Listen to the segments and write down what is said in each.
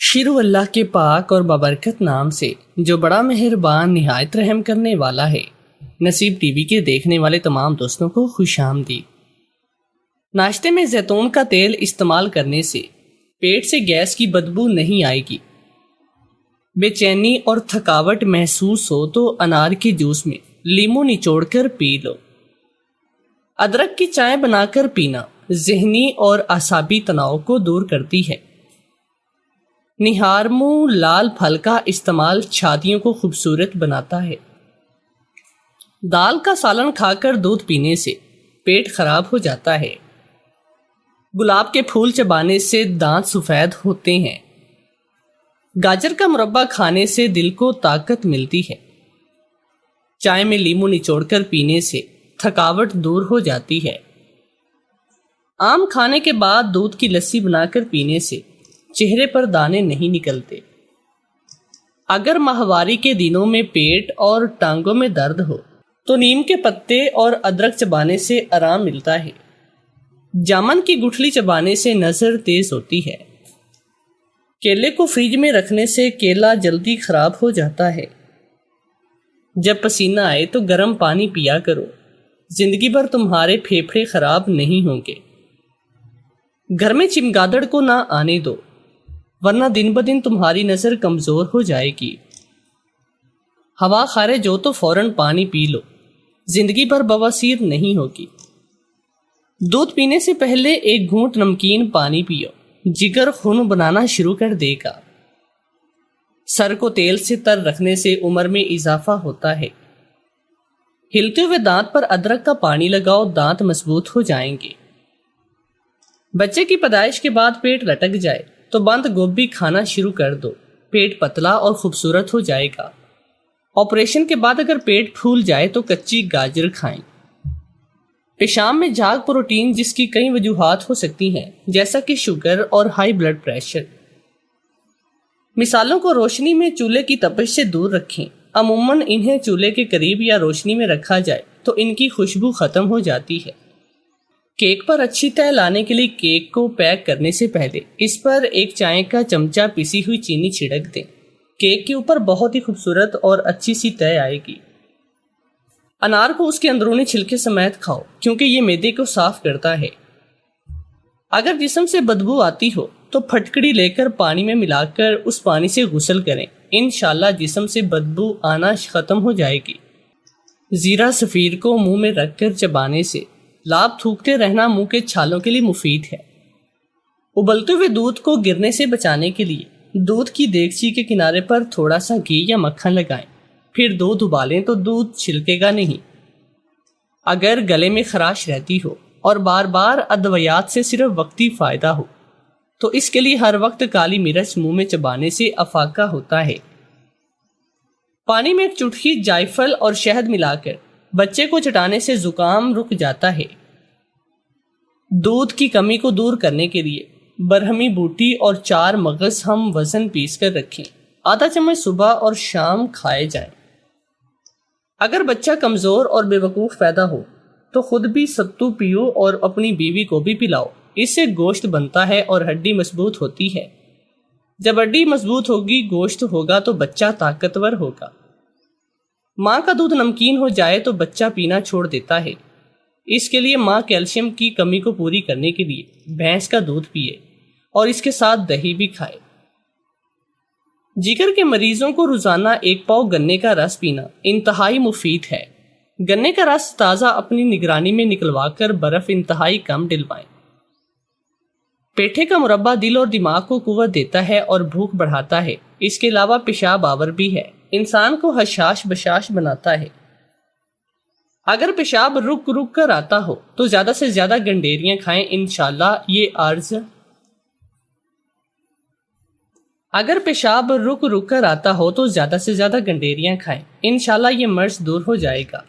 شروع اللہ کے پاک اور بابرکت نام سے جو بڑا مہربان نہایت رحم کرنے والا ہے۔ نصیب ٹی وی کے دیکھنے والے تمام دوستوں کو خوش آمدید۔ ناشتے میں زیتون کا تیل استعمال کرنے سے پیٹ سے گیس کی بدبو نہیں آئے گی۔ بے چینی اور تھکاوٹ محسوس ہو تو انار کے جوس میں لیمو نچوڑ کر پی لو۔ ادرک کی چائے بنا کر پینا ذہنی اور اعصابی تناؤ کو دور کرتی ہے۔ نہارمو لال پھل کا استعمال چھاتیوں کو خوبصورت بناتا ہے۔ دال کا سالن کھا کر دودھ پینے سے پیٹ خراب ہو جاتا ہے۔ گلاب کے پھول چبانے سے دانت سفید ہوتے ہیں۔ گاجر کا مربع کھانے سے دل کو طاقت ملتی ہے۔ چائے میں لیمو نچوڑ کر پینے سے تھکاوٹ دور ہو جاتی ہے۔ آم کھانے کے بعد دودھ کی لسی بنا کر پینے سے چہرے پر دانے نہیں نکلتے۔ اگر ماہواری کے دنوں میں پیٹ اور ٹانگوں میں درد ہو تو نیم کے پتے اور ادرک چبانے سے آرام ملتا ہے۔ جامن کی گٹھلی چبانے سے نظر تیز ہوتی ہے۔ کیلے کو فریج میں رکھنے سے کیلا جلدی خراب ہو جاتا ہے۔ جب پسینہ آئے تو گرم پانی پیا کرو، زندگی بھر تمہارے پھیپھڑے خراب نہیں ہوں گے۔ گھر میں چمگادڑ کو نہ آنے دو، ورنہ دن بدن تمہاری نظر کمزور ہو جائے گی۔ ہوا خارج ہو تو فوراً پانی پی لو، زندگی بھر بواسیر نہیں ہوگی۔ دودھ پینے سے پہلے ایک گھونٹ نمکین پانی پیو، جگر خون بنانا شروع کر دے گا۔ سر کو تیل سے تر رکھنے سے عمر میں اضافہ ہوتا ہے۔ ہلتے ہوئے دانت پر ادرک کا پانی لگاؤ، دانت مضبوط ہو جائیں گے۔ بچے کی پیدائش کے بعد پیٹ لٹک جائے تو بند گوبھی کھانا شروع کر دو، پیٹ پتلا اور خوبصورت ہو جائے گا۔ آپریشن کے بعد اگر پیٹ پھول جائے تو کچی گاجر کھائیں۔ پیشاب میں جھاگ پروٹین جس کی کئی وجوہات ہو سکتی ہیں، جیسا کہ شوگر اور ہائی بلڈ پریشر۔ مثالوں کو روشنی میں چولہے کی تپش سے دور رکھیں۔ عموماً انہیں چولہے کے قریب یا روشنی میں رکھا جائے تو ان کی خوشبو ختم ہو جاتی ہے۔ کیک پر اچھی تہ لانے کے لیے کیک کو پیک کرنے سے پہلے اس پر ایک چائے کا چمچہ پسی ہوئی چینی چھڑک دیں۔ کیک کے اوپر بہت ہی خوبصورت اور اچھی سی تہ آئے گی۔ انار کو اس کے اندرونی چھلکے سمیت کھاؤ کیونکہ یہ معدے کو صاف کرتا ہے۔ اگر جسم سے بدبو آتی ہو تو پھٹکڑی لے کر پانی میں ملا کر اس پانی سے غسل کریں، انشاءاللہ جسم سے بدبو آنا ختم ہو جائے گی۔ زیرہ سفیر کو منہ میں رکھ کر چبانے سے لاب تھوکتے رہنا منہ کے چھالوں کے لیے مفید ہے۔ ابلتے ہوئے دودھ کو گرنے سے بچانے کے لیے دودھ کی دیگچی کے کنارے پر تھوڑا سا گھی یا مکھن لگائیں، پھر دودھ ابالیں تو دودھ چھلکے گا نہیں۔ اگر گلے میں خراش رہتی ہو اور بار بار ادویات سے صرف وقتی فائدہ ہو تو اس کے لیے ہر وقت کالی مرچ منہ میں چبانے سے افاقہ ہوتا ہے۔ پانی میں ایک چٹکی جائفل اور شہد ملا کر بچے کو چٹانے سے زکام رک جاتا ہے۔ دودھ کی کمی کو دور کرنے کے لیے برہمی بوٹی اور 4 مغز ہم وزن پیس کر رکھیں، آدھا چمچ صبح اور شام کھائے جائیں۔ اگر بچہ کمزور اور بے وقوف پیدا ہو تو خود بھی ستو پیو اور اپنی بیوی کو بھی پلاؤ، اس سے گوشت بنتا ہے اور ہڈی مضبوط ہوتی ہے۔ جب ہڈی مضبوط ہوگی، گوشت ہوگا تو بچہ طاقتور ہوگا۔ ماں کا دودھ نمکین ہو جائے تو بچہ پینا چھوڑ دیتا ہے۔ اس کے لیے ماں کیلشیم کی کمی کو پوری کرنے کے لیے بھینس کا دودھ پیے اور اس کے ساتھ دہی بھی کھائے۔ جگر کے مریضوں کو روزانہ 1 پاؤ گنے کا رس پینا انتہائی مفید ہے۔ گنے کا رس تازہ اپنی نگرانی میں نکلوا کر برف انتہائی کم ڈلوائیں۔ پیٹھے کا مربع دل اور دماغ کو قوت دیتا ہے اور بھوک بڑھاتا ہے۔ اس کے علاوہ پیشاب آور بھی ہے، انسان کو حشاش بشاش بناتا ہے۔ اگر پیشاب رک رک کر آتا ہو تو زیادہ سے زیادہ گنڈیریاں کھائیں، انشاءاللہ یہ عرض اگر پیشاب رک رک کر آتا ہو تو زیادہ سے زیادہ گنڈیریاں کھائیں، انشاءاللہ یہ مرض دور ہو جائے گا۔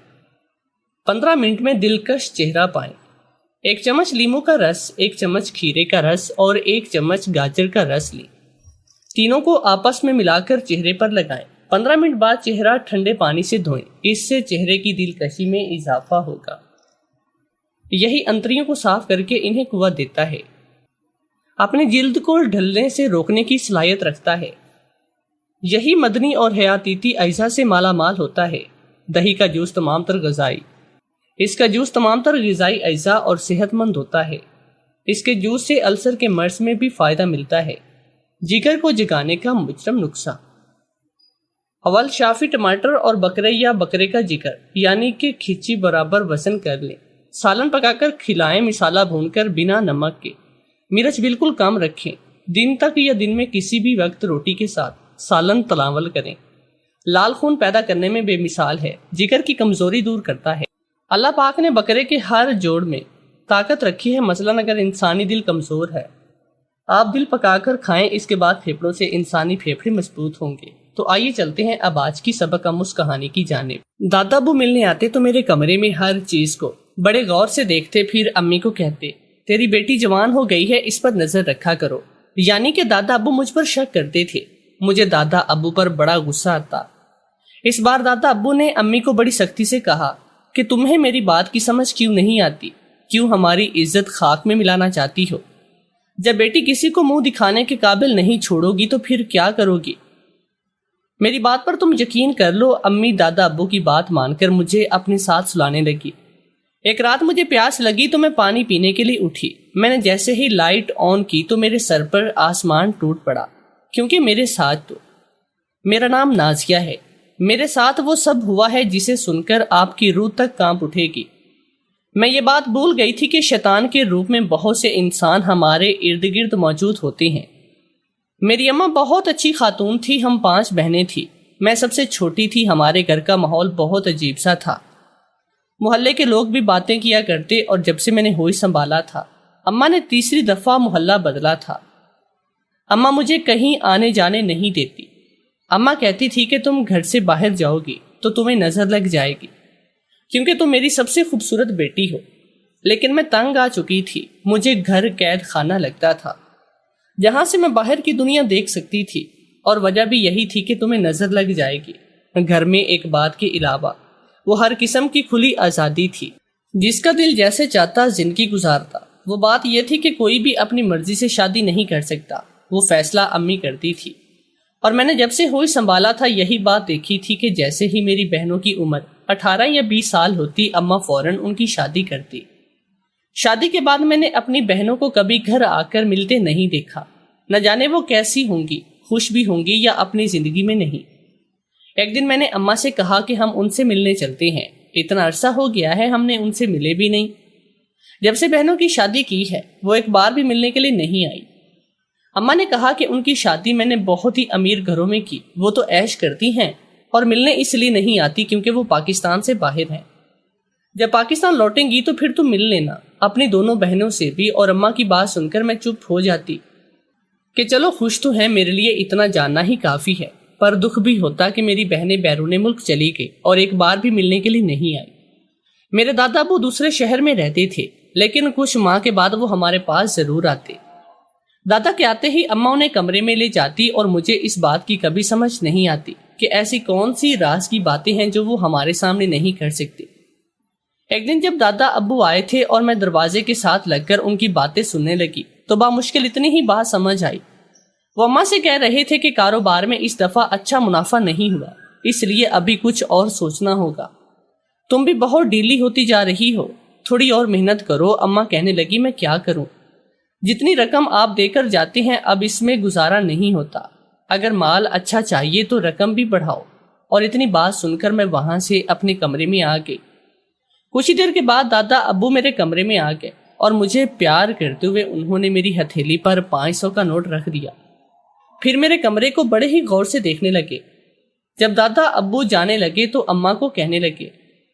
15 منٹ میں دلکش چہرہ پائیں۔ 1 چمچ لیمو کا رس، 1 چمچ کھیرے کا رس اور 1 چمچ گاجر کا رس لیں۔ تینوں کو آپس میں ملا کر چہرے پر لگائیں۔ 15 منٹ بعد چہرہ ٹھنڈے پانی سے دھوئیں، اس سے چہرے کی دلکشی میں اضافہ ہوگا۔ یہی انتریوں کو صاف کر کے انہیں قوت دیتا ہے۔ اپنی جلد کو ڈھلنے سے روکنے کی صلاحیت رکھتا ہے۔ یہی مدنی اور حیاتیتی اجزاء سے مالا مال ہوتا ہے۔ دہی کا جوس تمام تر غذائی اس کا جوس تمام تر غذائی اجزاء اور صحت مند ہوتا ہے۔ اس کے جوس سے السر کے مرض میں بھی فائدہ ملتا ہے۔ جگر کو جگانے کا مجرم نسخہ۔ اول شافی ٹماٹر اور بکرے یا بکرے کا جگر یعنی کہ کھچی برابر وزن کر لیں۔ سالن پکا کر کھلائیں، مسالہ بھون کر بنا نمک کے۔ مرچ بالکل کم رکھیں۔ دن تک یا دن میں کسی بھی وقت روٹی کے ساتھ سالن تناول کریں۔ لال خون پیدا کرنے میں بے مثال ہے، جگر کی کمزوری دور کرتا ہے۔ اللہ پاک نے بکرے کے ہر جوڑ میں طاقت رکھی ہے، مثلاً اگر انسانی دل کمزور ہے آپ دل پکا کر کھائیں، اس کے بعد پھیپھڑوں سے انسانی پھیپھڑے مضبوط ہوں گے۔ تو آئیے چلتے ہیں اب آج کی سبق آموز کہانی کی جانب۔ دادا ابو ملنے آتے تو میرے کمرے میں ہر چیز کو بڑے غور سے دیکھتے، پھر امی کو کہتے تیری بیٹی جوان ہو گئی ہے، اس پر نظر رکھا کرو۔ یعنی کہ دادا ابو مجھ پر شک کرتے تھے۔ مجھے دادا ابو پر بڑا غصہ آتا۔ اس بار دادا ابو نے امی کو بڑی سختی سے کہا کہ تمہیں میری بات کی سمجھ کیوں نہیں آتی، کیوں ہماری عزت خاک میں ملانا چاہتی ہو؟ جب بیٹی کسی کو منہ دکھانے کے قابل نہیں چھوڑو گی تو پھر کیا کرو گی؟ میری بات پر تم یقین کر لو، امی دادا ابو کی بات مان کر مجھے اپنے ساتھ سلانے لگی۔ ایک رات مجھے پیاس لگی تو میں پانی پینے کے لیے اٹھی۔ میں نے جیسے ہی لائٹ آن کی تو میرے سر پر آسمان ٹوٹ پڑا، کیونکہ میرے ساتھ تو میرا نام نازیہ ہے، میرے ساتھ وہ سب ہوا ہے جسے سن کر آپ کی روح تک کانپ اٹھے گی۔ میں یہ بات بھول گئی تھی کہ شیطان کے روپ میں بہت سے انسان ہمارے ارد گرد موجود ہوتے ہیں۔ میری اماں بہت اچھی خاتون تھی، ہم 5 بہنیں تھی، میں سب سے چھوٹی تھی۔ ہمارے گھر کا ماحول بہت عجیب سا تھا، محلے کے لوگ بھی باتیں کیا کرتے، اور جب سے میں نے ہوش سنبھالا تھا اماں نے تیسری دفعہ محلہ بدلا تھا۔ اماں مجھے کہیں آنے جانے نہیں دیتی۔ اماں کہتی تھی کہ تم گھر سے باہر جاؤ گی تو تمہیں نظر لگ جائے گی، کیونکہ تم میری سب سے خوبصورت بیٹی ہو۔ لیکن میں تنگ آ چکی تھی، مجھے گھر قید خانہ لگتا تھا جہاں سے میں باہر کی دنیا دیکھ سکتی تھی، اور وجہ بھی یہی تھی کہ تمہیں نظر لگ جائے گی۔ گھر میں ایک بات کے علاوہ وہ ہر قسم کی کھلی آزادی تھی، جس کا دل جیسے چاہتا زندگی گزارتا۔ وہ بات یہ تھی کہ کوئی بھی اپنی مرضی سے شادی نہیں کر سکتا، وہ فیصلہ امی کرتی تھی۔ اور میں نے جب سے ہوش سنبھالا تھا یہی بات دیکھی تھی کہ جیسے ہی میری بہنوں کی عمر 18 یا 20 سال ہوتی، اماں فوراً ان کی شادی کرتی۔ شادی کے بعد میں نے اپنی بہنوں کو کبھی گھر آ کر ملتے نہیں دیکھا، نہ جانے وہ کیسی ہوں گی، خوش بھی ہوں گی یا اپنی زندگی میں نہیں۔ ایک دن میں نے اماں سے کہا کہ ہم ان سے ملنے چلتے ہیں، اتنا عرصہ ہو گیا ہے ہم نے ان سے ملے بھی نہیں۔ جب سے بہنوں کی شادی کی ہے وہ ایک بار بھی ملنے کے لیے نہیں آئی۔ اماں نے کہا کہ ان کی شادی میں نے بہت ہی امیر گھروں میں کی، وہ تو عیش کرتی ہیں اور ملنے اس لیے نہیں آتی کیونکہ وہ پاکستان سے باہر ہیں۔ جب پاکستان لوٹیں گی تو پھر تم مل لینا اپنی دونوں بہنوں سے بھی۔ اور اماں کی بات سن کر میں چپ ہو جاتی کہ چلو خوش تو ہے، میرے لیے اتنا جاننا ہی کافی ہے، پر دکھ بھی ہوتا کہ میری بہنیں بیرون ملک چلی گئی اور ایک بار بھی ملنے کے لیے نہیں آئی۔ میرے دادا ابو دوسرے شہر میں رہتے تھے، لیکن کچھ ماہ کے بعد وہ ہمارے پاس ضرور آتے۔ دادا کے آتے ہی اماں انہیں کمرے میں لے جاتی، اور مجھے اس بات کی کبھی سمجھ نہیں آتی کہ ایسی کون سی راز کی باتیں ہیں جو وہ ہمارے سامنے نہیں کر سکتے۔ ایک دن جب دادا ابو آئے تھے اور میں دروازے کے ساتھ لگ کر ان کی باتیں سننے لگی تو بامشکل اتنی ہی بات سمجھ آئی۔ وہ اماں سے کہہ رہے تھے کہ کاروبار میں اس دفعہ اچھا منافع نہیں ہوا، اس لیے ابھی کچھ اور سوچنا ہوگا۔ تم بھی بہت ڈھیلی ہوتی جا رہی ہو، تھوڑی اور محنت کرو۔ اماں کہنے لگی میں کیا کروں، جتنی رقم آپ دے کر جاتے ہیں اب اس میں گزارا نہیں ہوتا، اگر مال اچھا چاہیے تو رقم بھی بڑھاؤ۔ اور اتنی بات سن کر میں وہاں سے اپنے کمرے میں آ گئی۔ کچھ ہی دیر کے بعد دادا ابو میرے کمرے میں آ گئے اور مجھے پیار کرتے ہوئے انہوں نے میری ہتھیلی پر 500 کا نوٹ رکھ دیا، پھر میرے کمرے کو بڑے ہی غور سے دیکھنے لگے۔ جب دادا ابو جانے لگے تو اماں کو کہنے لگے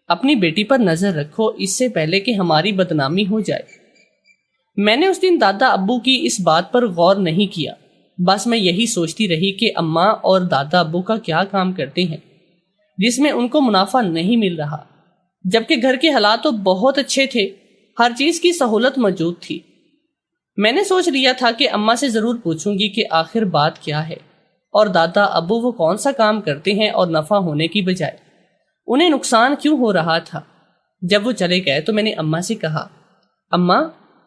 اپنی بیٹی پر نظر رکھو اس سے پہلے کہ ہماری بدنامی ہو جائے۔ میں نے اس دن دادا ابو کی اس بات پر غور نہیں کیا، بس میں یہی سوچتی رہی کہ اماں اور دادا ابو کا کیا کام کرتے ہیں جس میں ان کو منافع نہیں مل رہا، جبکہ گھر کے حالات تو بہت اچھے تھے، ہر چیز کی سہولت موجود تھی۔ میں نے سوچ لیا تھا کہ اماں سے ضرور پوچھوں گی کہ آخر بات کیا ہے، اور دادا ابو وہ کون سا کام کرتے ہیں اور نفع ہونے کی بجائے انہیں نقصان کیوں ہو رہا تھا۔ جب وہ چلے گئے تو میں نے اماں سے کہا اماں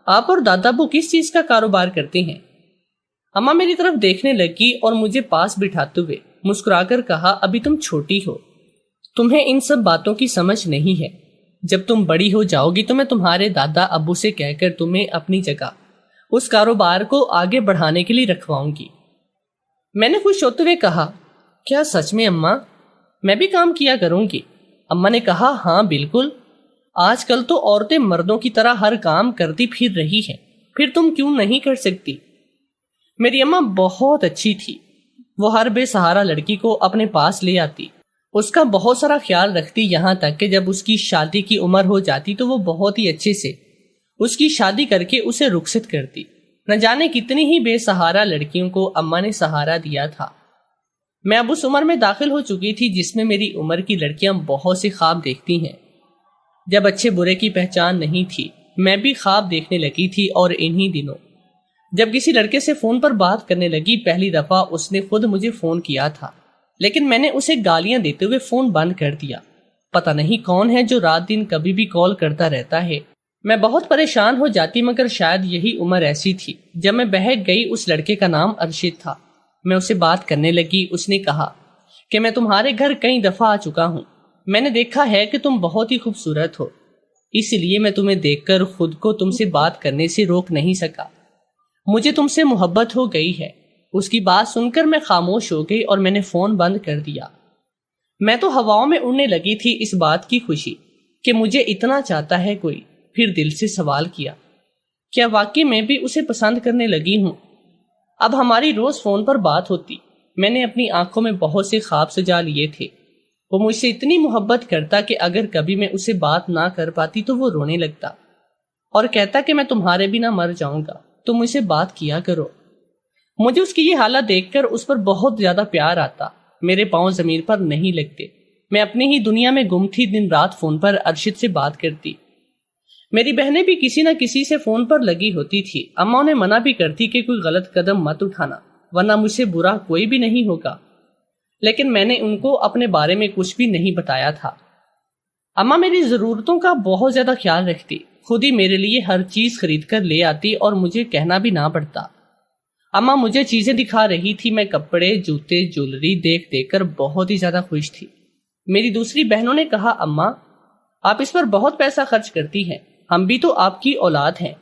آپ اور دادا ابو کس چیز کا کاروبار کرتے ہیں؟ اماں میری طرف دیکھنے لگی اور مجھے پاس بٹھاتے ہوئے مسکرا کر کہا، ابھی تم چھوٹی ہو، تمہیں ان سب باتوں کی سمجھ نہیں ہے۔ جب تم بڑی ہو جاؤ گی تو میں تمہارے دادا ابو سے کہہ کر تمہیں اپنی جگہ اس کاروبار کو آگے بڑھانے کے لیے رکھواؤں گی۔ میں نے خوش ہوتے ہوئے کہا، کیا سچ میں اماں؟ میں بھی کام کیا کروں گی۔ اماں نے کہا، ہاں بالکل، آج کل تو عورتیں مردوں کی طرح ہر کام کرتی پھر رہی ہیں، پھر تم کیوں نہیں کر سکتی؟ میری اماں بہت اچھی تھی، وہ ہر بے سہارا لڑکی کو اپنے پاس لے آتی، اس کا بہت سارا خیال رکھتی، یہاں تک کہ جب اس کی شادی کی عمر ہو جاتی تو وہ بہت ہی اچھے سے اس کی شادی کر کے اسے رخصت کرتی۔ نہ جانے کتنی ہی بے سہارا لڑکیوں کو اماں نے سہارا دیا تھا۔ میں اب اس عمر میں داخل ہو چکی تھی جس میں میری عمر کی لڑکیاں بہت سے خواب دیکھتی ہیں۔ جب اچھے برے کی پہچان نہیں تھی، میں بھی خواب دیکھنے لگی تھی، اور انہی دنوں جب کسی لڑکے سے فون پر بات کرنے لگی، پہلی دفعہ اس نے خود مجھے فون کیا تھا، لیکن میں نے اسے گالیاں دیتے ہوئے فون بند کر دیا۔ پتہ نہیں کون ہے جو رات دن کبھی بھی کال کرتا رہتا ہے۔ میں بہت پریشان ہو جاتی، مگر شاید یہی عمر ایسی تھی جب میں بہک گئی۔ اس لڑکے کا نام ارشد تھا۔ میں اسے بات کرنے لگی۔ اس نے کہا کہ میں تمہارے گھر کئی دفعہ آ چکا ہوں، میں نے دیکھا ہے کہ تم بہت ہی خوبصورت ہو، اس لیے میں تمہیں دیکھ کر خود کو تم سے بات کرنے سے روک نہیں سکا، مجھے تم سے محبت ہو گئی ہے۔ اس کی بات سن کر میں خاموش ہو گئی اور میں نے فون بند کر دیا۔ میں تو ہواؤں میں اڑنے لگی تھی اس بات کی خوشی کہ مجھے اتنا چاہتا ہے کوئی۔ پھر دل سے سوال کیا، کیا واقعی میں بھی اسے پسند کرنے لگی ہوں؟ اب ہماری روز فون پر بات ہوتی۔ میں نے اپنی آنکھوں میں بہت سے خواب سجا لیے تھے۔ وہ مجھ سے اتنی محبت کرتا کہ اگر کبھی میں اسے بات نہ کر پاتی تو وہ رونے لگتا اور کہتا کہ میں تمہارے بنا مر جاؤں گا، تم مجھ سے بات کیا کرو۔ مجھے اس کی یہ حالت دیکھ کر اس پر بہت زیادہ پیار آتا۔ میرے پاؤں زمین پر نہیں لگتے، میں اپنی ہی دنیا میں گم تھی۔ دن رات فون پر ارشد سے بات کرتی۔ میری بہنیں بھی کسی نہ کسی سے فون پر لگی ہوتی تھی۔ اماں نے منع بھی کرتی کہ کوئی غلط قدم مت اٹھانا، ورنہ مجھ سے برا کوئی بھی نہیں ہوگا، لیکن میں نے ان کو اپنے بارے میں کچھ بھی نہیں بتایا تھا۔ اماں میری ضرورتوں کا بہت زیادہ خیال رکھتی، خود ہی میرے لیے ہر چیز خرید کر لے آتی اور مجھے کہنا بھی نہ پڑتا۔ اماں مجھے چیزیں دکھا رہی تھی، میں کپڑے، جوتے، جولری دیکھ دیکھ کر بہت ہی زیادہ خوش تھی۔ میری دوسری بہنوں نے کہا، اماں آپ اس پر بہت پیسہ خرچ کرتی ہیں، ہم بھی تو آپ کی اولاد ہیں۔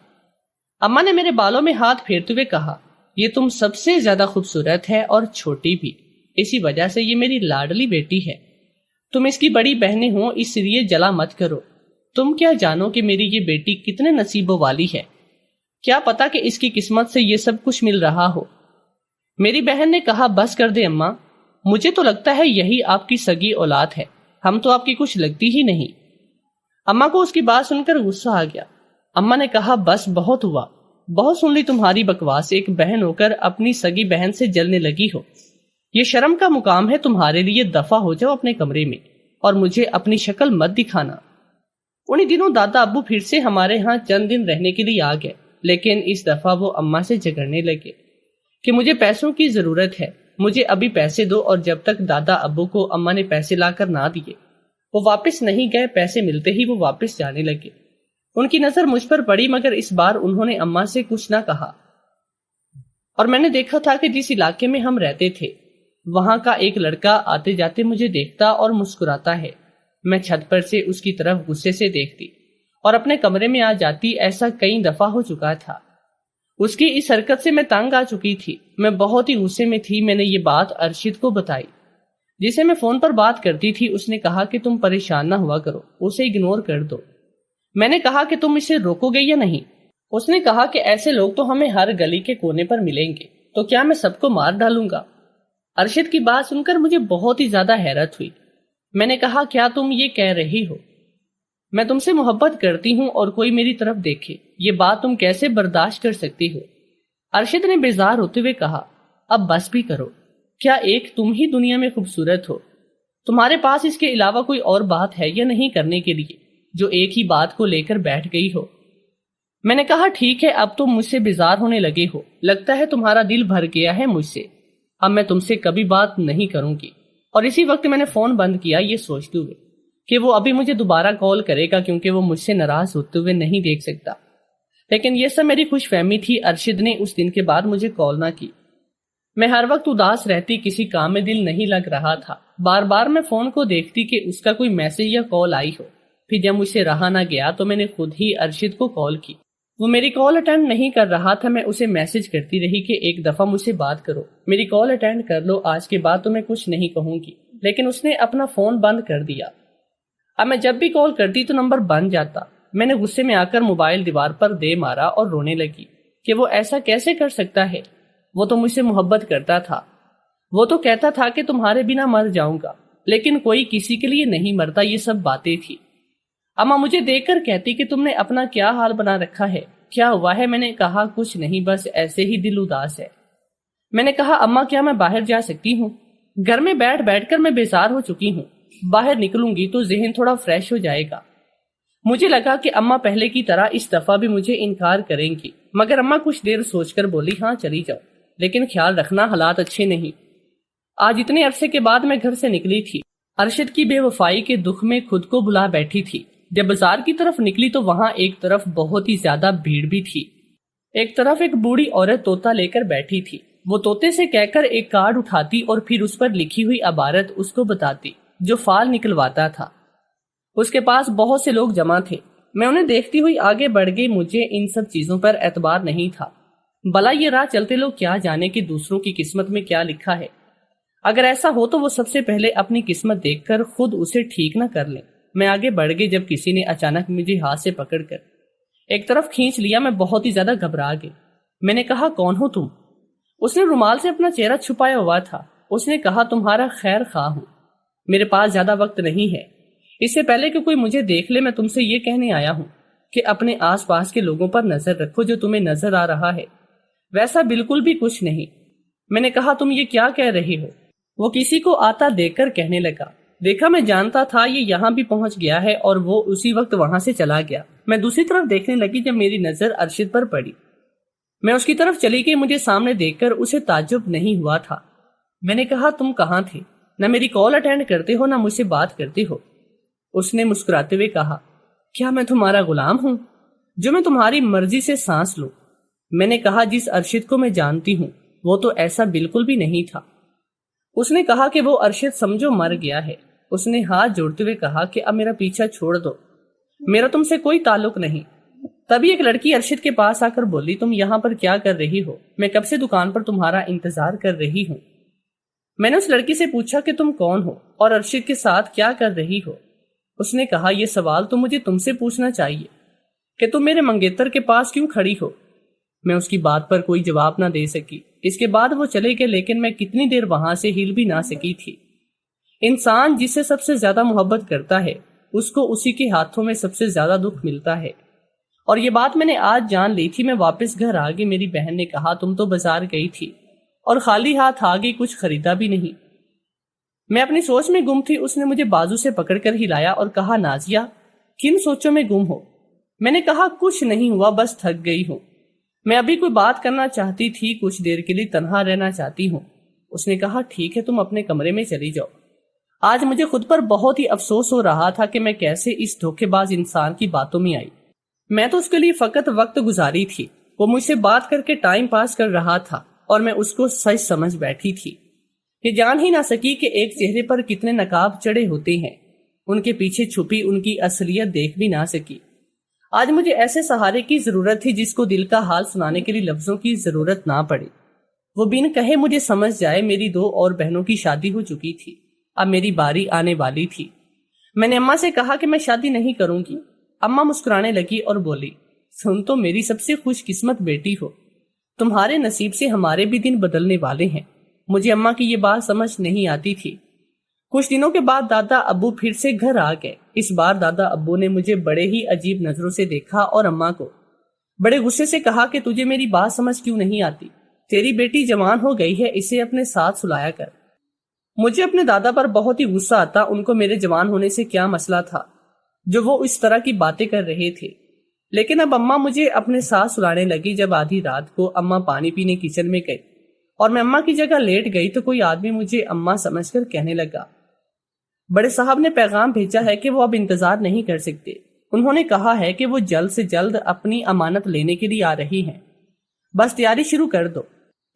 اماں نے میرے بالوں میں ہاتھ پھیرتے ہوئے کہا، یہ تم سب سے زیادہ خوبصورت ہے اور چھوٹی بھی، اسی وجہ سے یہ میری لاڈلی بیٹی ہے، تم اس کی بڑی بہنیں ہو، اس لیے جلا مت کرو۔ تم کیا جانو کہ میری یہ بیٹی کتنے نصیبوں والی ہے، کیا پتا کہ اس کی قسمت سے یہ سب کچھ مل رہا ہو۔ میری بہن نے کہا، بس کر دے اماں، مجھے تو لگتا ہے یہی آپ کی سگی اولاد ہے، ہم تو آپ کی کچھ لگتی ہی نہیں۔ اماں کو اس کی بات سن کر غصہ آ گیا۔ اماں نے کہا، بس بہت ہوا، بہت سن لی تمہاری بکواس، ایک بہن ہو کر اپنی سگی بہن سے جلنے لگی ہو، یہ شرم کا مقام ہے تمہارے لیے، دفع ہو جاؤ اپنے کمرے میں اور مجھے اپنی شکل مت دکھانا۔ انہی دنوں دادا ابو پھر سے ہمارے ہاں چند دن رہنے کے لیے آ گئے، لیکن اس دفعہ وہ اماں سے جھگڑنے لگے کہ مجھے پیسوں کی ضرورت ہے، مجھے ابھی پیسے دو، اور جب تک دادا ابو کو اماں نے پیسے لا کر نہ دیے وہ واپس نہیں گئے۔ پیسے ملتے ہی وہ واپس جانے لگے۔ ان کی نظر مجھ پر پڑی، مگر اس بار انہوں نے اماں سے کچھ نہ کہا، اور میں نے دیکھا تھا کہ جس علاقے میں ہم رہتے تھے وہاں کا ایک لڑکا آتے جاتے مجھے دیکھتا اور مسکراتا ہے۔ میں چھت پر سے اس کی طرف غصے سے دیکھتی اور اپنے کمرے میں آ جاتی۔ ایسا کئی دفعہ ہو چکا تھا۔ اس کی اس حرکت سے میں تنگ آ چکی تھی، میں بہت ہی غصے میں تھی۔ میں نے یہ بات ارشد کو بتائی جسے میں فون پر بات کرتی تھی۔ اس نے کہا کہ تم پریشان نہ ہوا کرو، اسے اگنور کر دو۔ میں نے کہا کہ تم اسے روکو گے یا نہیں؟ اس نے کہا کہ ایسے لوگ تو ہمیں ہر گلی کے کونے پر ملیں گے، تو کیا میں سب کو مار ڈالوں گا؟ ارشد کی بات سن کر مجھے بہت ہی زیادہ حیرت ہوئی۔ میں نے کہا، کیا تم یہ کہہ رہی ہو؟ میں تم سے محبت کرتی ہوں اور کوئی میری طرف دیکھے، یہ بات تم کیسے برداشت کر سکتی ہو؟ ارشد نے بیزار ہوتے ہوئے کہا، اب بس بھی کرو، کیا ایک تم ہی دنیا میں خوبصورت ہو؟ تمہارے پاس اس کے علاوہ کوئی اور بات ہے یا نہیں کرنے کے لیے جو ایک ہی بات کو لے کر بیٹھ گئی ہو؟ میں نے کہا، ٹھیک ہے، اب تم مجھ سے بیزار ہونے لگے ہو، لگتا ہے تمہارا دل بھر گیا ہے مجھ سے، اب میں تم سے کبھی بات نہیں کروں گی۔ اور اسی وقت میں نے فون بند کیا، یہ سوچتے ہوئے کہ وہ ابھی مجھے دوبارہ کال کرے گا، کیونکہ وہ مجھ سے ناراض ہوتے ہوئے نہیں دیکھ سکتا۔ لیکن یہ سب میری خوش فہمی تھی۔ ارشد نے اس دن کے بعد مجھے کال نہ کی۔ میں ہر وقت اداس رہتی، کسی کام میں دل نہیں لگ رہا تھا۔ بار بار میں فون کو دیکھتی کہ اس کا کوئی میسج یا کال آئی ہو۔ پھر جب مجھ سے رہا نہ گیا تو میں نے خود ہی ارشد کو کال کی۔ وہ میری کال اٹینڈ نہیں کر رہا تھا۔ میں اسے میسج کرتی رہی کہ ایک دفعہ مجھ سے بات کرو، میری کال اٹینڈ کر لو، آج کے بعد تو میں کچھ نہیں کہوں گی۔ لیکن اس نے اپنا فون بند کر دیا۔ اب میں جب بھی کال کرتی تو نمبر بند جاتا۔ میں نے غصے میں آ کر موبائل دیوار پر دے مارا اور رونے لگی کہ وہ ایسا کیسے کر سکتا ہے۔ وہ تو مجھ سے محبت کرتا تھا، وہ تو کہتا تھا کہ تمہارے بنا مر جاؤں گا، لیکن کوئی کسی کے لیے نہیں مرتا، یہ سب باتیں تھی۔ اماں مجھے دیکھ کر کہتی کہ تم نے اپنا کیا حال بنا رکھا ہے، کیا ہوا ہے؟ میں نے کہا کچھ نہیں، بس ایسے ہی دل اداس ہے۔ میں نے کہا اماں کیا میں باہر جا سکتی ہوں؟ گھر میں بیٹھ بیٹھ کر میں بیزار ہو چکی ہوں، باہر نکلوں گی تو ذہن تھوڑا فریش ہو جائے گا۔ مجھے لگا کہ اماں پہلے کی طرح اس دفعہ بھی مجھے انکار کریں گی، مگر اماں کچھ دیر سوچ کر بولی ہاں چلی جاؤ، لیکن خیال رکھنا حالات اچھے نہیں۔ آج اتنے عرصے کے بعد میں گھر سے نکلی تھی، ارشد کی بے وفائی کے دکھ میں خود کو بلا بیٹھی تھی۔ جب بازار کی طرف نکلی تو وہاں ایک طرف بہت ہی زیادہ بھیڑ بھی تھی، ایک طرف ایک بوڑھی عورت طوطا لے کر بیٹھی تھی۔ وہ طوطے سے کہہ کر ایک کارڈ اٹھاتی اور پھر اس پر لکھی ہوئی عبارت اس کو بتاتی جو فال نکلواتا تھا۔ اس کے پاس بہت سے لوگ جمع تھے۔ میں انہیں دیکھتی ہوئی آگے بڑھ گئی۔ مجھے ان سب چیزوں پر اعتبار نہیں تھا۔ بھلا یہ راہ چلتے لوگ کیا جانے کہ دوسروں کی قسمت میں کیا لکھا ہے۔ اگر ایسا ہو تو وہ سب سے پہلے اپنی قسمت دیکھ کر خود اسے ٹھیک نہ کر لیں۔ میں آگے بڑھ گئی جب کسی نے اچانک مجھے ہاتھ سے پکڑ کر ایک طرف کھینچ لیا۔ میں بہت ہی زیادہ گھبرا گئی۔ میں نے کہا کون ہو تم؟ اس نے رومال سے اپنا چہرہ چھپایا ہوا تھا۔ اس نے کہا تمہارا خیر خواہ ہوں، میرے پاس زیادہ وقت نہیں ہے۔ اس سے پہلے کہ کوئی مجھے دیکھ لے میں تم سے یہ کہنے آیا ہوں کہ اپنے آس پاس کے لوگوں پر نظر رکھو۔ جو تمہیں نظر آ رہا ہے ویسا بالکل بھی کچھ نہیں۔ میں نے کہا تم یہ کیا کہہ رہے ہو؟ وہ کسی کو آتا دیکھ کر کہنے لگا دیکھا میں جانتا تھا یہ یہاں بھی پہنچ گیا ہے، اور وہ اسی وقت وہاں سے چلا گیا۔ میں دوسری طرف دیکھنے لگی جب میری نظر ارشد پر پڑی۔ میں اس کی طرف چلی گئی۔ مجھے سامنے دیکھ کر اسے تعجب نہیں ہوا تھا۔ میں نے کہا تم کہاں تھے؟ نہ میری کال اٹینڈ کرتے ہو نہ مجھ سے بات کرتے ہو۔ اس نے مسکراتے ہوئے کہا کیا میں تمہارا غلام ہوں جو میں تمہاری مرضی سے سانس لوں؟ میں نے کہا جس ارشد کو میں جانتی ہوں وہ تو ایسا بالکل بھی نہیں تھا۔ اس نے کہا کہ وہ ارشد سمجھو مر گیا ہے۔ اس نے ہاتھ جوڑتے ہوئے کہا کہ اب میرا پیچھا چھوڑ دو، میرا تم سے کوئی تعلق نہیں۔ تبھی ایک لڑکی ارشد کے پاس آ کر بولی تم یہاں پر کیا کر رہی ہو؟ میں کب سے دکان پر تمہارا انتظار کر رہی ہوں۔ میں نے اس لڑکی سے پوچھا کہ تم کون ہو اور ارشد کے ساتھ کیا کر رہی ہو؟ اس نے کہا یہ سوال تو مجھے تم سے پوچھنا چاہیے کہ تم میرے منگیتر کے پاس کیوں کھڑی ہو؟ میں اس کی بات پر کوئی جواب نہ دے سکی۔ اس کے بعد وہ چلے گئے، لیکن میں کتنی دیر وہاں سے ہل بھی نہ سکی تھی۔ انسان جس سے سب سے زیادہ محبت کرتا ہے اس کو اسی کے ہاتھوں میں سب سے زیادہ دکھ ملتا ہے، اور یہ بات میں نے آج جان لی تھی۔ میں واپس گھر آ گئی۔ میری بہن نے کہا تم تو بازار گئی تھی اور خالی ہاتھ آ گئی، کچھ خریدا بھی نہیں۔ میں اپنی سوچ میں گم تھی۔ اس نے مجھے بازو سے پکڑ کر ہلایا اور کہا نازیہ کن سوچوں میں گم ہو؟ میں نے کہا کچھ نہیں ہوا، بس تھک گئی ہوں۔ میں ابھی کوئی بات کرنا چاہتی تھی، کچھ دیر کے لیے تنہا رہنا چاہتی ہوں۔ اس نے کہا ٹھیک ہے تم اپنے کمرے میں چلی جاؤ۔ آج مجھے خود پر بہت ہی افسوس ہو رہا تھا کہ میں کیسے اس دھوکے باز انسان کی باتوں میں آئی۔ میں تو اس کے لیے فقط وقت گزاری تھی۔ وہ مجھ سے بات کر کے ٹائم پاس کر رہا تھا اور میں اس کو سچ سمجھ بیٹھی تھی۔ یہ جان ہی نہ سکی کہ ایک چہرے پر کتنے نقاب چڑھے ہوتے ہیں، ان کے پیچھے چھپی ان کی اصلیت دیکھ بھی نہ سکی۔ آج مجھے ایسے سہارے کی ضرورت تھی جس کو دل کا حال سنانے کے لیے لفظوں کی ضرورت نہ پڑے۔ وہ بن کہے مجھے سمجھ جائے۔ میری 2 اور بہنوں کی شادی ہو چکی تھی، اب میری باری آنے والی تھی۔ میں نے اماں سے کہا کہ میں شادی نہیں کروں گی۔ اماں مسکرانے لگی اور بولی تم تو میری سب سے خوش قسمت بیٹی ہو، تمہارے نصیب سے ہمارے بھی دن بدلنے والے ہیں۔ مجھے اماں کی یہ بات سمجھ نہیں آتی تھی۔ کچھ دنوں کے بعد دادا ابو پھر سے گھر آ گئے۔ اس بار دادا ابو نے مجھے بڑے ہی عجیب نظروں سے دیکھا اور اماں کو بڑے غصے سے کہا کہ تجھے میری بات سمجھ کیوں نہیں آتی؟ تیری بیٹی جوان ہو گئی ہے، اسے اپنے ساتھ سلایا کر۔ مجھے اپنے دادا پر بہت ہی غصہ آتا۔ ان کو میرے جوان ہونے سے کیا مسئلہ تھا جو وہ اس طرح کی باتیں کر رہے تھے؟ لیکن اب اماں مجھے اپنے ساتھ سلانے لگی۔ جب آدھی رات کو اماں پانی پینے کچن میں گئی اور میں اماں کی جگہ لیٹ گئی تو کوئی آدمی مجھے اماں سمجھ کر کہنے لگا بڑے صاحب نے پیغام بھیجا ہے کہ وہ اب انتظار نہیں کر سکتے، انہوں نے کہا ہے کہ وہ جلد سے جلد اپنی امانت لینے کے لیے آ رہی ہیں، بس تیاری شروع کر دو۔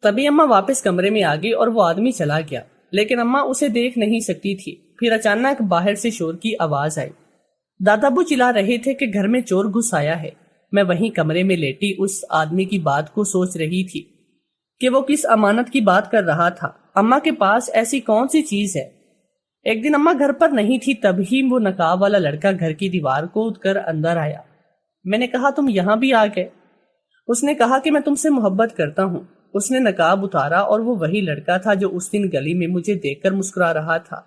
تبھی اماں واپس کمرے میں آ گئی اور وہ آدمی چلا گیا، لیکن اماں اسے دیکھ نہیں سکتی تھی۔ پھر اچانک باہر سے شور کی آواز آئی۔ دادا ابو چلا رہے تھے کہ گھر میں چور گھس آیا ہے۔ میں وہیں کمرے میں لیٹی اس آدمی کی بات کو سوچ رہی تھی کہ وہ کس امانت کی بات کر رہا تھا۔ اماں کے پاس ایسی کون سی چیز ہے؟ ایک دن اماں گھر پر نہیں تھی، تبھی وہ نقاب والا لڑکا گھر کی دیوار کود کر اندر آیا۔ میں نے کہا تم یہاں بھی آ گئے؟ اس نے کہا کہ میں تم سے محبت کرتا ہوں۔ اس نے نقاب اتارا اور وہ وہی لڑکا تھا جو اس دن گلی میں مجھے دیکھ کر مسکرا رہا تھا۔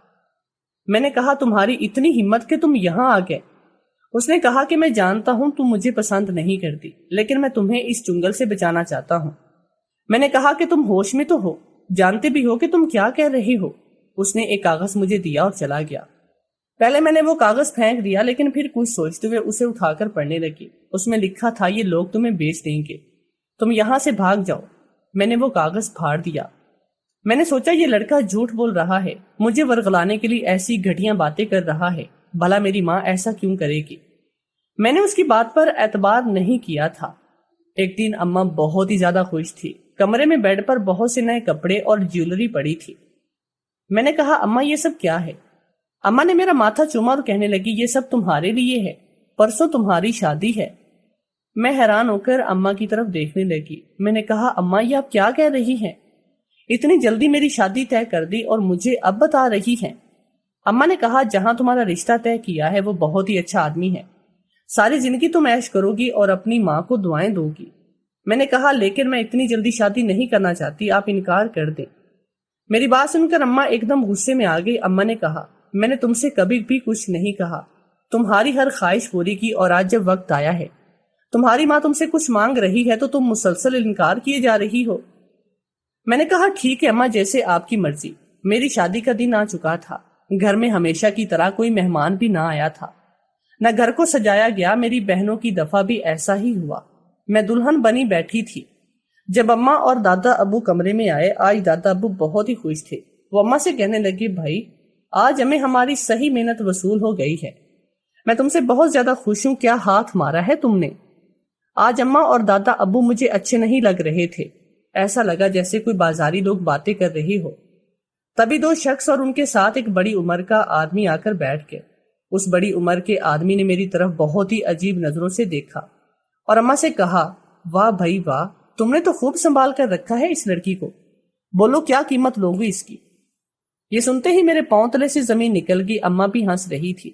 میں نے کہا تمہاری اتنی ہمت کہ تم یہاں آ گئے؟ اس نے کہا کہ میں جانتا ہوں تم مجھے پسند نہیں کرتی، لیکن میں تمہیں اس چنگل سے بچانا چاہتا ہوں۔ میں نے کہا کہ تم ہوش میں تو ہو، جانتے بھی ہو کہ تم کیا کہہ رہی ہو۔ اس نے ایک کاغذ مجھے دیا اور چلا گیا۔ پہلے میں نے وہ کاغذ پھینک دیا، لیکن پھر کچھ سوچتے ہوئے اسے اٹھا کر پڑھنے لگی۔ اس میں لکھا تھا یہ لوگ تمہیں بیچ دیں گے، تم یہاں سے بھاگ جاؤ۔ میں نے وہ کاغذ پھاڑ دیا۔ میں نے سوچا یہ لڑکا جھوٹ بول رہا ہے، مجھے ورغلانے کے لیے ایسی گھٹیا باتیں کر رہا ہے، بھلا میری ماں ایسا کیوں کرے گی؟ میں نے اس کی بات پر اعتبار نہیں کیا تھا۔ ایک دن اماں بہت ہی زیادہ خوش تھی۔ کمرے میں بیڈ پر بہت سے نئے کپڑے اور جیولری پڑی تھی۔ میں نے کہا اماں یہ سب کیا ہے؟ اماں نے میرا ماتھا چوما اور کہنے لگی یہ سب تمہارے لیے ہے، پرسوں تمہاری شادی ہے۔ میں حیران ہو کر اماں کی طرف دیکھنے لگی۔ میں نے کہا اماں یہ آپ کیا کہہ رہی ہیں؟ اتنی جلدی میری شادی طے کر دی اور مجھے اب بتا رہی ہیں؟ اماں نے کہا جہاں تمہارا رشتہ طے کیا ہے وہ بہت ہی اچھا آدمی ہے، ساری زندگی تم عیش کرو گی اور اپنی ماں کو دعائیں دو گی۔ میں نے کہا لیکن میں اتنی جلدی شادی نہیں کرنا چاہتی، آپ انکار کر دیں۔ میری بات سن کر اماں ایک دم غصے میں آ گئی۔ اماں نے کہا میں نے تم سے کبھی بھی کچھ نہیں کہا، تمہاری ہر خواہش پوری کی، اور آج جب وقت آیا ہے تمہاری ماں تم سے کچھ مانگ رہی ہے تو تم مسلسل انکار کیے جا رہی ہو۔ میں نے کہا ٹھیک ہے اماں، جیسے آپ کی مرضی۔ میری شادی کا دن آ چکا تھا۔ گھر میں ہمیشہ کی طرح کوئی مہمان بھی نہ آیا تھا، نہ گھر کو سجایا گیا۔ میری بہنوں کی دفعہ بھی ایسا ہی ہوا۔ میں دلہن بنی بیٹھی تھی جب اماں اور دادا ابو کمرے میں آئے۔ آج دادا ابو بہت ہی خوش تھے۔ وہ اماں سے کہنے لگے بھائی آج ہمیں ہماری صحیح محنت وصول ہو گئی ہے، میں تم سے بہت زیادہ خوش ہوں۔ کیا ہاتھ مارا ہے تم نے؟ آج اماں اور دادا ابو مجھے اچھے نہیں لگ رہے تھے، ایسا لگا جیسے کوئی بازاری لوگ باتیں کر رہی ہو۔ تبھی دو شخص اور ان کے ساتھ ایک بڑی عمر کا آدمی آ کر بیٹھ گئے۔ اس بڑی عمر کے آدمی نے میری طرف بہت ہی عجیب نظروں سے دیکھا اور اماں سے کہا واہ بھائی واہ، تم نے تو خوب سنبھال کر رکھا ہے اس لڑکی کو، بولو کیا قیمت لوگی اس کی؟ یہ سنتے ہی میرے پاؤں تلے سے زمین نکل گئی۔ اماں بھی ہنس رہی تھی۔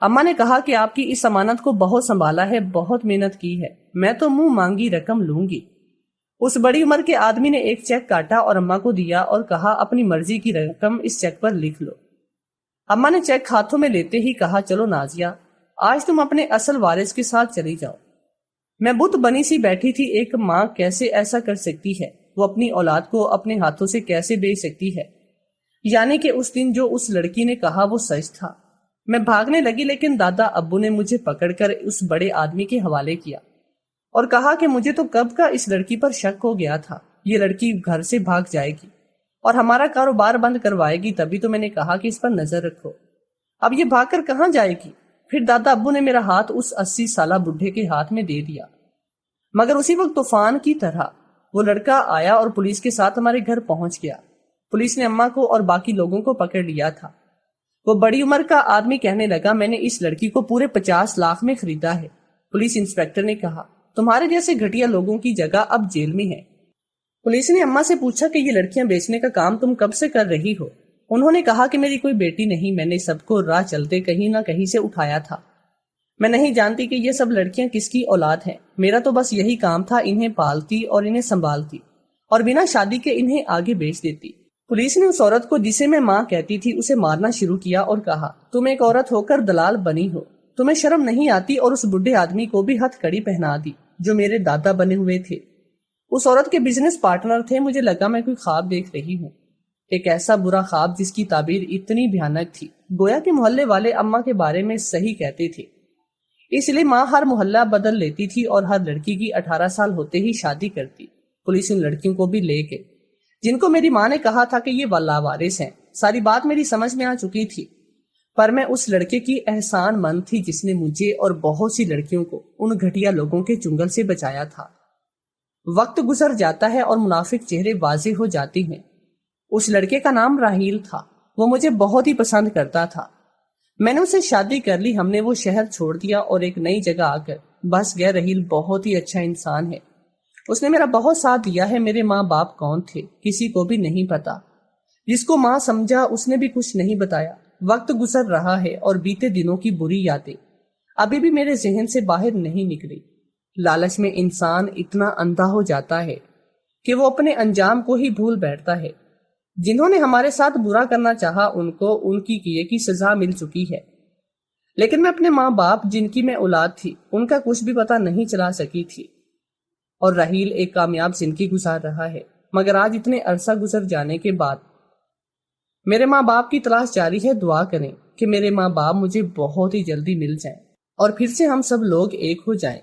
اماں نے کہا کہ آپ کی اس امانت کو بہت سنبھالا ہے، بہت محنت کی ہے، میں تو منہ مانگی رقم لوں گی۔ اس بڑی عمر کے آدمی نے ایک چیک کاٹا اور اماں کو دیا اور کہا اپنی مرضی کی رقم اس چیک پر لکھ لو۔ اماں نے چیک ہاتھوں میں لیتے ہی کہا چلو نازیہ آج تم اپنے اصل وارث کے ساتھ چلی جاؤ۔ میں بت بنی سی بیٹھی تھی۔ ایک ماں کیسے ایسا کر سکتی ہے؟ وہ اپنی اولاد کو اپنے ہاتھوں سے کیسے بیچ سکتی ہے؟ یعنی کہ اس دن جو اس لڑکی نے کہا وہ سچ تھا۔ میں بھاگنے لگی، لیکن دادا ابو نے مجھے پکڑ کر اس بڑے آدمی کے حوالے کیا اور کہا کہ مجھے تو کب کا اس لڑکی پر شک ہو گیا تھا، یہ لڑکی گھر سے بھاگ جائے گی اور ہمارا کاروبار بند کروائے گی، تبھی تو میں نے کہا کہ اس پر نظر رکھو۔ اب یہ بھاگ کر کہاں جائے گی؟ پھر دادا ابو نے میرا ہاتھ اس 80 سالہ بڈھے کے ہاتھ میں دے دیا، مگر اسی وقت طوفان کی طرح وہ لڑکا آیا اور پولیس کے ساتھ ہمارے گھر پہنچ گیا۔ پولیس نے اماں کو اور باقی لوگوں کو پکڑ لیا تھا۔ وہ بڑی عمر کا آدمی کہنے لگا میں نے اس لڑکی کو پورے 50 لاکھ میں خریدا ہے۔ پولیس انسپیکٹر نے کہا تمہارے جیسے گھٹیا لوگوں کی جگہ اب جیل میں ہے۔ پولیس نے اماں سے پوچھا کہ یہ لڑکیاں بیچنے کا کام تم کب سے کر رہی ہو؟ انہوں نے کہا کہ میری کوئی بیٹی نہیں، میں نے سب کو راہ چلتے کہیں نہ کہیں سے اٹھایا تھا۔ میں نہیں جانتی کہ یہ سب لڑکیاں کس کی اولاد ہیں، میرا تو بس یہی کام تھا، انہیں پالتی اور انہیں سنبھالتی اور بنا شادی کے انہیں آگے بیچ دیتی۔ پولیس نے اس عورت کو جسے میں ماں کہتی تھی اسے مارنا شروع کیا اور کہا تم ایک عورت ہو کر دلال بنی ہو، تمہیں شرم نہیں آتی؟ اور اس بڈھے آدمی کو بھی ہتھ کڑی پہنا دی جو میرے دادا بنے ہوئے تھے۔ اس عورت کے بزنس پارٹنر تھے۔ مجھے لگا میں کوئی خواب دیکھ رہی ہوں، ایک ایسا برا خواب جس کی تعبیر اتنی بھیانک تھی گویا کہ محلے والے اماں کے بارے میں صحیح کہتے تھے، اس لیے ماں ہر محلہ بدل لیتی تھی اور ہر لڑکی کی 18 سال ہوتے ہی شادی کرتی۔ پولیس ان لڑکیوں کو بھی لے گئے جن کو میری ماں نے کہا تھا کہ یہ لاوارث ہیں۔ ساری بات میری سمجھ میں آ چکی تھی۔ پر میں اس لڑکے کی احسان مند تھی جس نے مجھے اور بہت سی لڑکیوں کو ان گھٹیا لوگوں کے چنگل سے بچایا تھا۔ وقت گزر جاتا ہے اور منافق چہرے واضح ہو جاتی ہیں۔ اس لڑکے کا نام راہیل تھا۔ وہ مجھے بہت ہی پسند کرتا تھا۔ میں نے اسے شادی کر لی۔ ہم نے وہ شہر چھوڑ دیا اور ایک نئی جگہ آ کر بس گیا۔ راہیل بہت ہی اچھا انسان ہے۔ اس نے میرا بہت ساتھ دیا ہے۔ میرے ماں باپ کون تھے کسی کو بھی نہیں پتا۔ جس کو ماں سمجھا اس نے بھی کچھ نہیں بتایا۔ وقت گزر رہا ہے اور بیتے دنوں کی بری یادیں ابھی بھی میرے ذہن سے باہر نہیں نکلی۔ لالچ میں انسان اتنا اندھا ہو جاتا ہے کہ وہ اپنے انجام کو ہی بھول بیٹھتا ہے۔ جنہوں نے ہمارے ساتھ برا کرنا چاہا ان کو ان کی کیے کی سزا مل چکی ہے، لیکن میں اپنے ماں باپ جن کی میں اولاد تھی ان کا کچھ بھی پتہ نہیں چلا سکی تھی۔ اور راہیل ایک کامیاب زندگی گزار رہا ہے، مگر آج اتنے عرصہ گزر جانے کے بعد میرے ماں باپ کی تلاش جاری ہے۔ دعا کریں کہ میرے ماں باپ مجھے بہت ہی جلدی مل جائیں اور پھر سے ہم سب لوگ ایک ہو جائیں۔